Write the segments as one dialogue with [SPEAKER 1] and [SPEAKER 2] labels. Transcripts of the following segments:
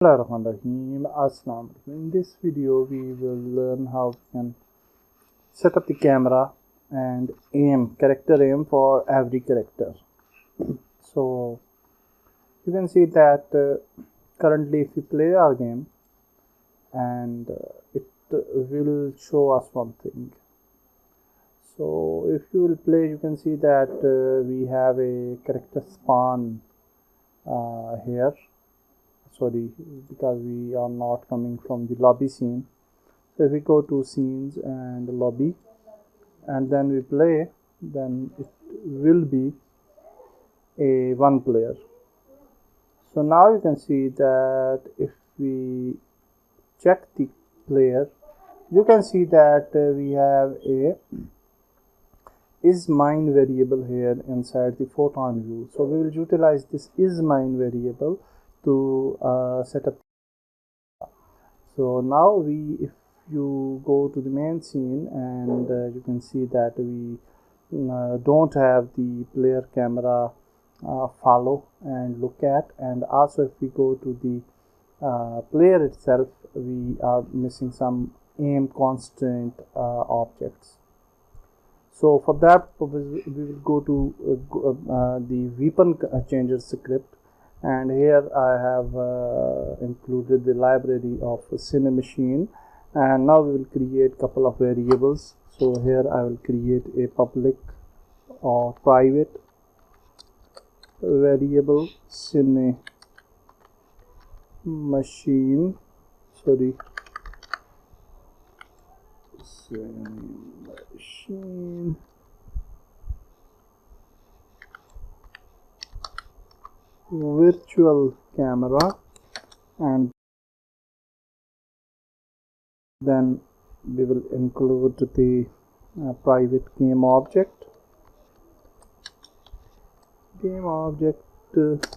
[SPEAKER 1] Bismillahirrahmanirrahim. Assalamu alaikum. In this video we will learn how we can set up the camera and character aim for every character. So you can see that currently if we play our game and it will show us one thing. So if you will play, you can see that we have a character spawn here. Sorry, because we are not coming from the lobby scene. So if we go to scenes and lobby and then we play, then it will be a one player. So now you can see that if we check the player, you can see that we have a isMine variable here inside the Photon view. So we will utilize this isMine variable to set up. So now if you go to the main scene and you can see that we don't have the player camera follow and look at, and also if we go to the player itself, we are missing some aim constant objects. So for that purpose we will go to the weapon changer script, and here I have included the library of Cinemachine, and now we will create couple of variables. So here I will create a public or private variable Cinemachine, virtual camera, and then we will include the private game object,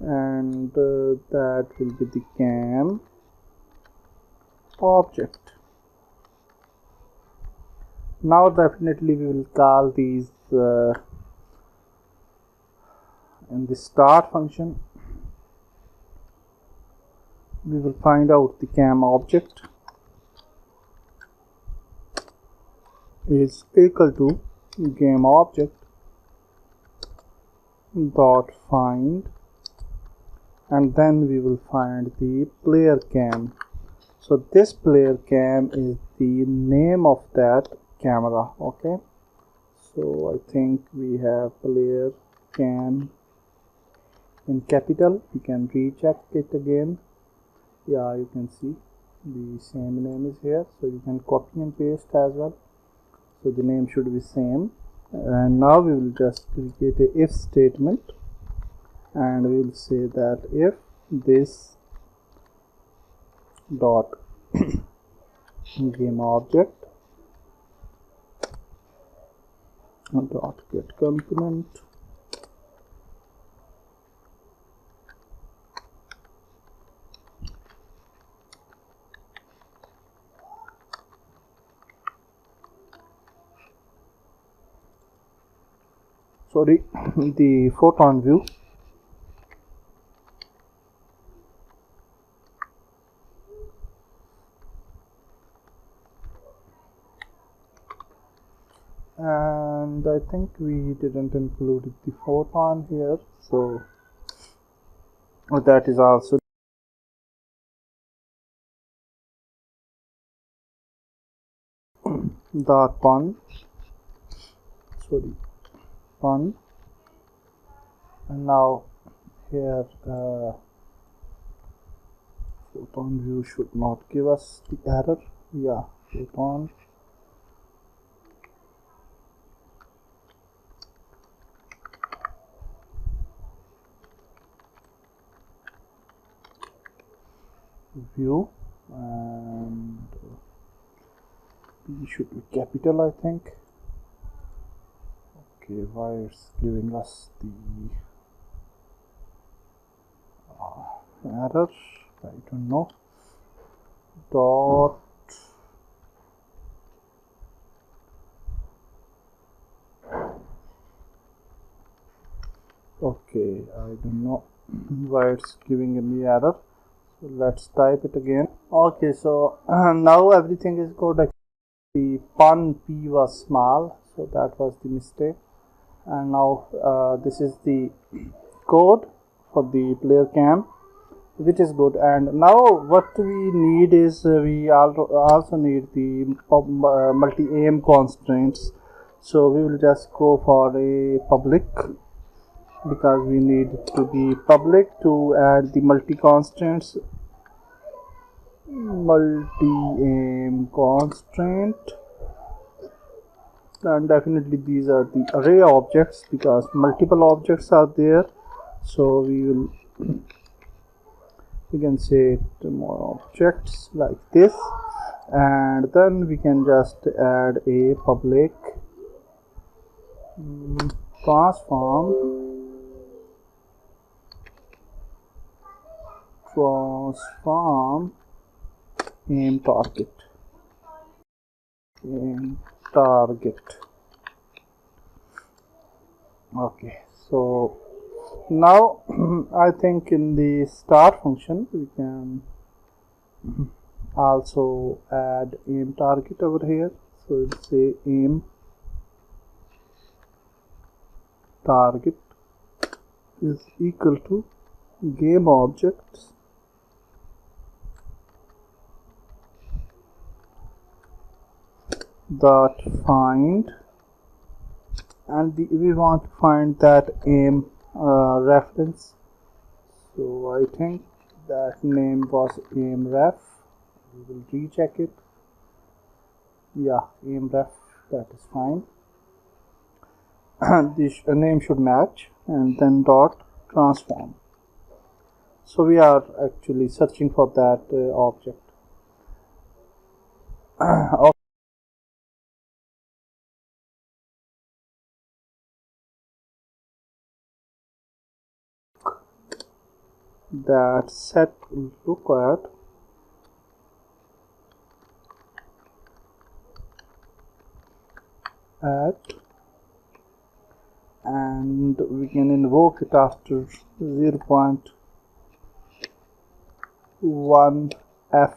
[SPEAKER 1] and that will be the cam object. Now definitely we will call these in the start function. We will find out the cam object is equal to game object dot find, and then we will find the player cam. So this player cam is the name of that camera. Okay, so I think we have player cam in capital. You can recheck it again. Yeah, you can see the same name is here, so you can copy and paste as well. So the name should be same, and now we will just create a if statement, and we will say that if this dot game object dot get component the photon view, and I think we didn't include the photon here, so that is also dot pun, and now here photon view should not give us the error. Yeah, photon view, and P should be capital, I think. Okay, why it's giving us the error, I don't know. Dot okay, I don't know why it's giving me error. So let's type it again. Okay, so now everything is good. The pun P was small, so that was the mistake. And now this is the code for the player cam, which is good. And now what we need is we also need the multi-aim constraints. So we will just go for a public, because we need to be public to add the multi-constraints. Multi-aim constraint, and definitely these are the array objects because multiple objects are there. So we can say more objects like this, and then we can just add a public transform aim target. Okay, so now I think in the start function we can also add aim target over here. So we'll say aim target is equal to game objects dot find, and we want to find that aim reference. So I think that name was aim ref. We will recheck it. Yeah, aim ref, that is fine. This name should match, and then dot transform. So we are actually searching for that object. That set look at, and we can invoke it after 0.1 f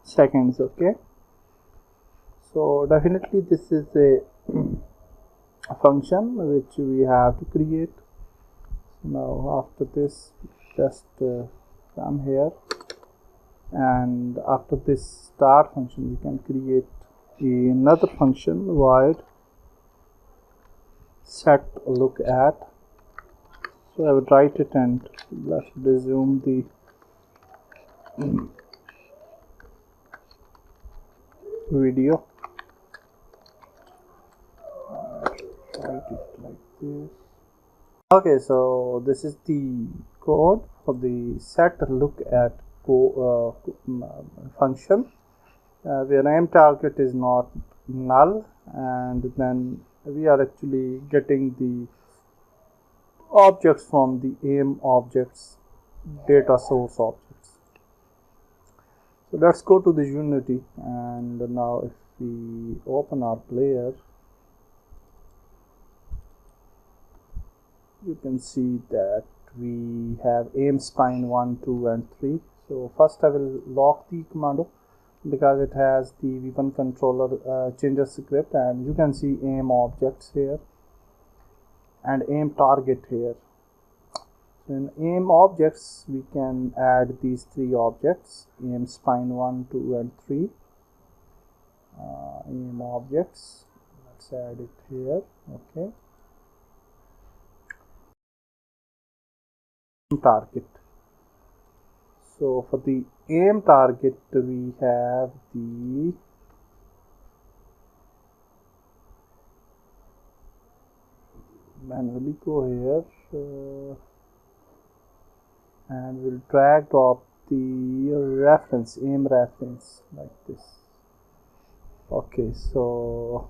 [SPEAKER 1] seconds. Okay, so definitely this is a function which we have to create. Now after this, just come here, and after this start function we can create another function void set look at. So I would write it, and let's resume the video. Write it like this. Okay, so this is the code for the set look at function, where aim target is not null, and then we are actually getting the objects from the aim objects data source objects. So let's go to the Unity, and now if we open our player, you can see that we have aim spine 1, 2 and 3. So first I will lock the commando because it has the V1 controller changer script, and you can see aim objects here and aim target here. So in aim objects we can add these three objects: aim spine 1, 2 and 3. Aim objects, let's add it here. Okay, target. So for the aim target we have the manually go here and we'll drag drop the reference, aim reference like this. Okay, so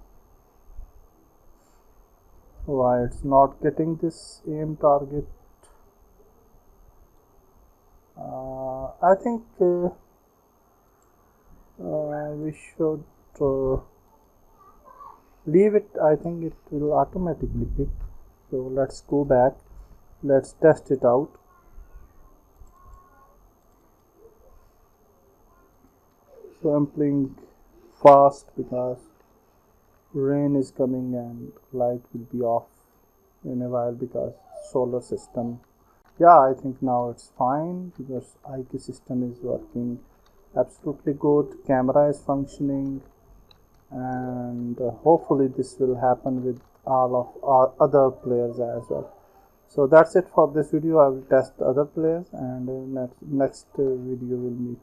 [SPEAKER 1] why it's not getting this aim target? I think we should leave it. I think it will automatically pick. So let's go back, let's test it out. So I'm playing fast because rain is coming and light will be off in a while because solar system. Yeah, I think now it's fine because IQ system is working absolutely good, camera is functioning, and hopefully this will happen with all of our other players as well. So that's it for this video. I will test the other players, and next video we'll meet.